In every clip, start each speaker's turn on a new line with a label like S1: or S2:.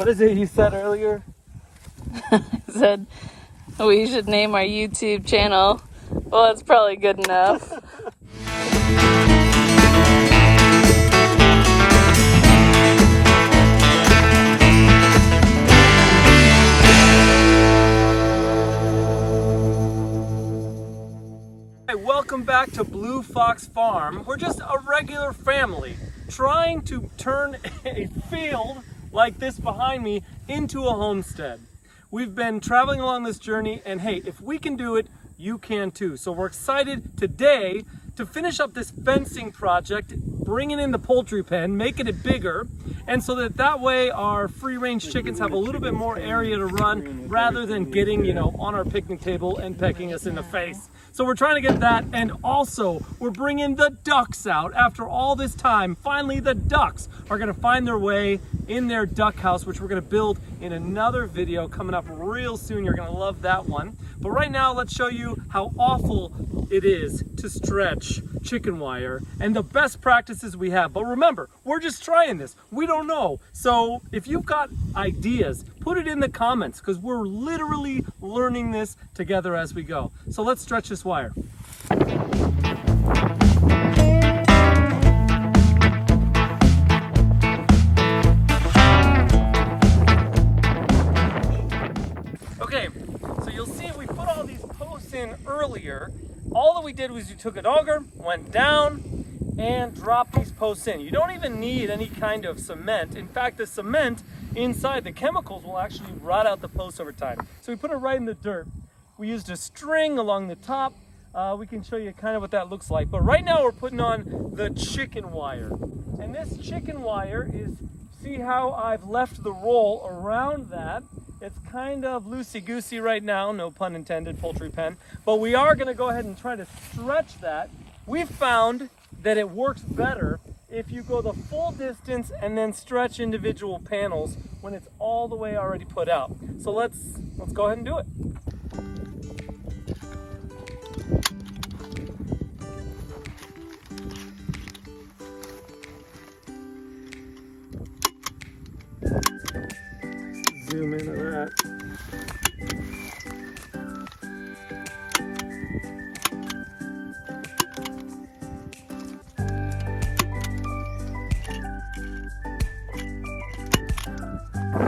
S1: What is it you said earlier?
S2: I said we should name our YouTube channel. Well, that's probably good enough.
S1: Hey, welcome back to Blue Fox Farm. We're just a regular family trying to turn a field like this behind me into a homestead. We've been traveling along this journey, and hey, if we can do it, you can too. So we're excited today to finish up this fencing project, bringing in the poultry pen, making it bigger, and so that way our free-range chickens have a little bit more area to run rather than getting, on our picnic table and pecking us in the face. So we're trying to get that, and also we're bringing the ducks out. After all this time, finally the ducks are gonna find their way in their duck house, which we're gonna build in another video coming up real soon. You're gonna love that one. But right now, let's show you how awful it is to stretch chicken wire and the best practices we have. But remember, we're just trying this. We don't know. So if you've got ideas, put it in the comments, because we're literally learning this together as we go. So let's stretch this wire. Okay, so you'll see we put all these posts in earlier. All that we did was you took an auger, went down, and dropped these posts in. You don't even need any kind of cement. In fact, the cement inside, the chemicals will actually rot out the posts over time. So we put it right in the dirt. We used a string along the top. We can show you kind of what that looks like. But right now we're putting on the chicken wire. And this chicken wire is, see how I've left the roll around that? It's kind of loosey-goosey right now, no pun intended, poultry pen. But we are gonna go ahead and try to stretch that. We've found that it works better if you go the full distance and then stretch individual panels when it's all the way already put out. So let's go ahead and do it. Zoom into that.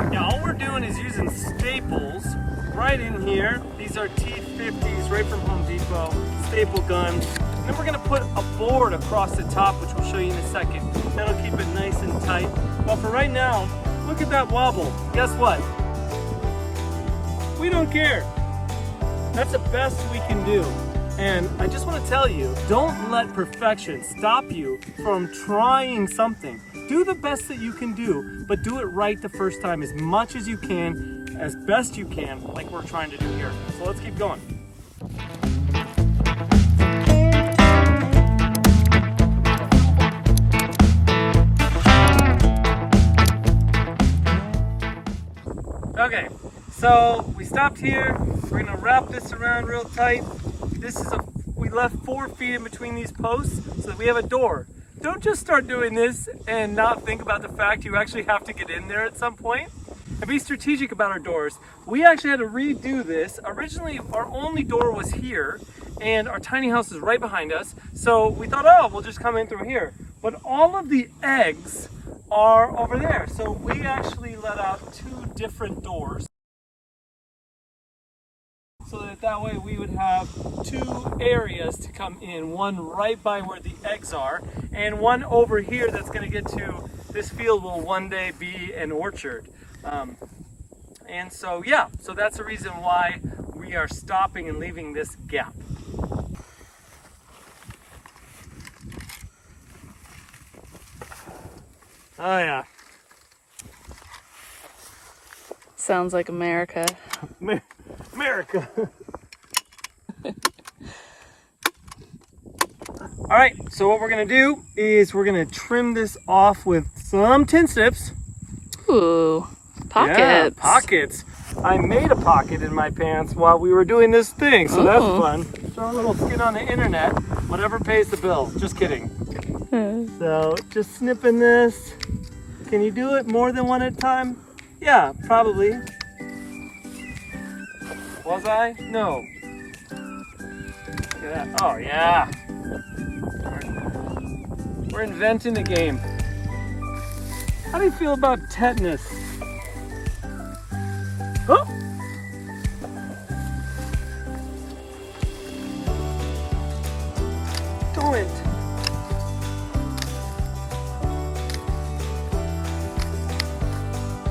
S1: Now all we're doing is using staples right in here. These are T50s right from Home Depot, staple guns. And then we're gonna put a board across the top, which we'll show you in a second. That'll keep it nice and tight. But for right now, look at that wobble. Guess what? We don't care. That's the best we can do. And I just want to tell you, don't let perfection stop you from trying something. Do the best that you can do, but do it right the first time as much as you can, as best you can, like we're trying to do here. So let's keep going. Okay, so we stopped here. We're gonna wrap this around real tight. We left 4 feet in between these posts so that we have a door. Don't just start doing this and not think about the fact you actually have to get in there at some point. And be strategic about our doors. We actually had to redo this. Originally, our only door was here, and our tiny house is right behind us. So we thought, oh, we'll just come in through here. But all of the eggs are over there. So we actually let out 2 different doors, so that way we would have 2 areas to come in. One right by where the eggs are, and one over here that's gonna get to this field will one day be an orchard. And so, yeah, so that's the reason why we are stopping and leaving this gap. Oh yeah.
S2: Sounds like America.
S1: America. All right, so what we're gonna do is we're gonna trim this off with some tin snips.
S2: Ooh, pockets.
S1: Yeah, pockets. I made a pocket in my pants while we were doing this thing, so that's fun. Throw a little skin on the internet, whatever pays the bills. Just kidding. So just snipping this. Can you do it more than one at a time? Yeah, probably. Was I? No. Look at that. Oh, yeah. We're inventing a game. How do you feel about tetanus? Oh! Don't.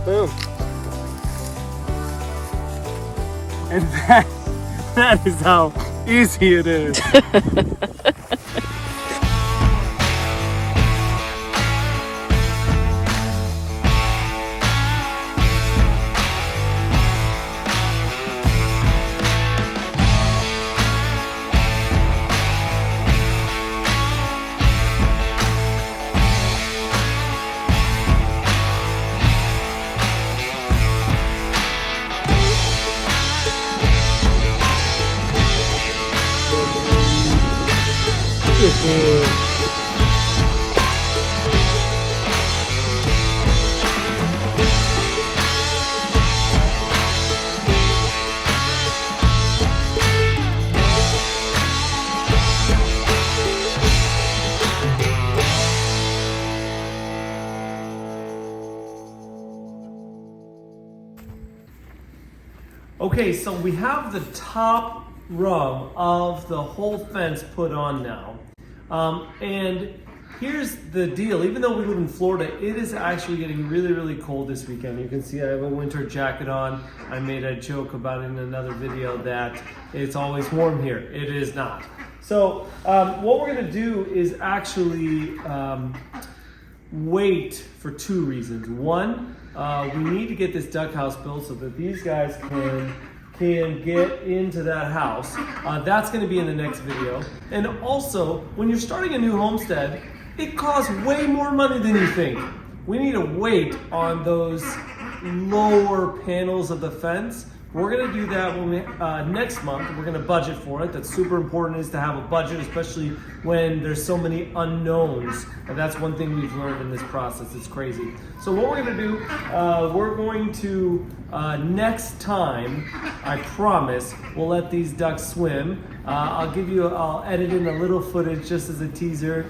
S1: Boom. And that is how easy it is. Okay, so we have the top rung of the whole fence put on now. And here's the deal, even though we live in Florida, it is actually getting really, really cold this weekend. You can see I have a winter jacket on. I made a joke about it in another video that it's always warm here. It is not. So what we're gonna do is actually wait for two reasons. One, we need to get this duck house built so that these guys can get into that house. That's going to be in the next video. And also, when you're starting a new homestead, it costs way more money than you think. We need to wait on those lower panels of the fence. We're going to do that when we, next month. We're going to budget for it. That's super important, is to have a budget, especially when there's so many unknowns. And that's one thing we've learned in this process. It's crazy. So what we're going to do, we're going to, next time, I promise, we'll let these ducks swim. I'll edit in a little footage just as a teaser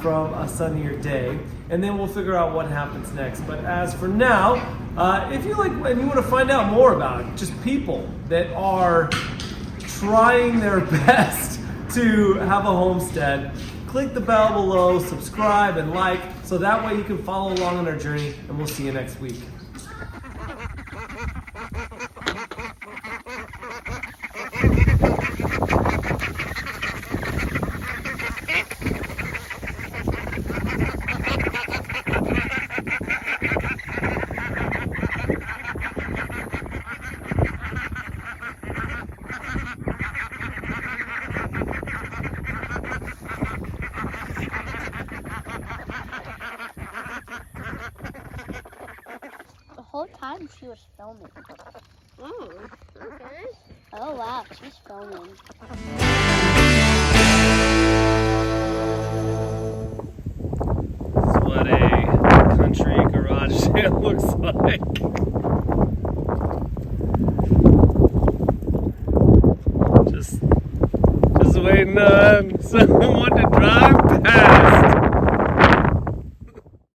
S1: from a sunnier day. And then we'll figure out what happens next. But as for now, if you like and you want to find out more about it, just people that are trying their best to have a homestead, click the bell below, subscribe and like, so that way you can follow along on our journey, and we'll see you next week.
S3: The whole time she was filming.
S4: Oh, okay.
S3: Oh wow, she's filming.
S1: That's what a country garage sale looks like. Just waiting on someone to drive.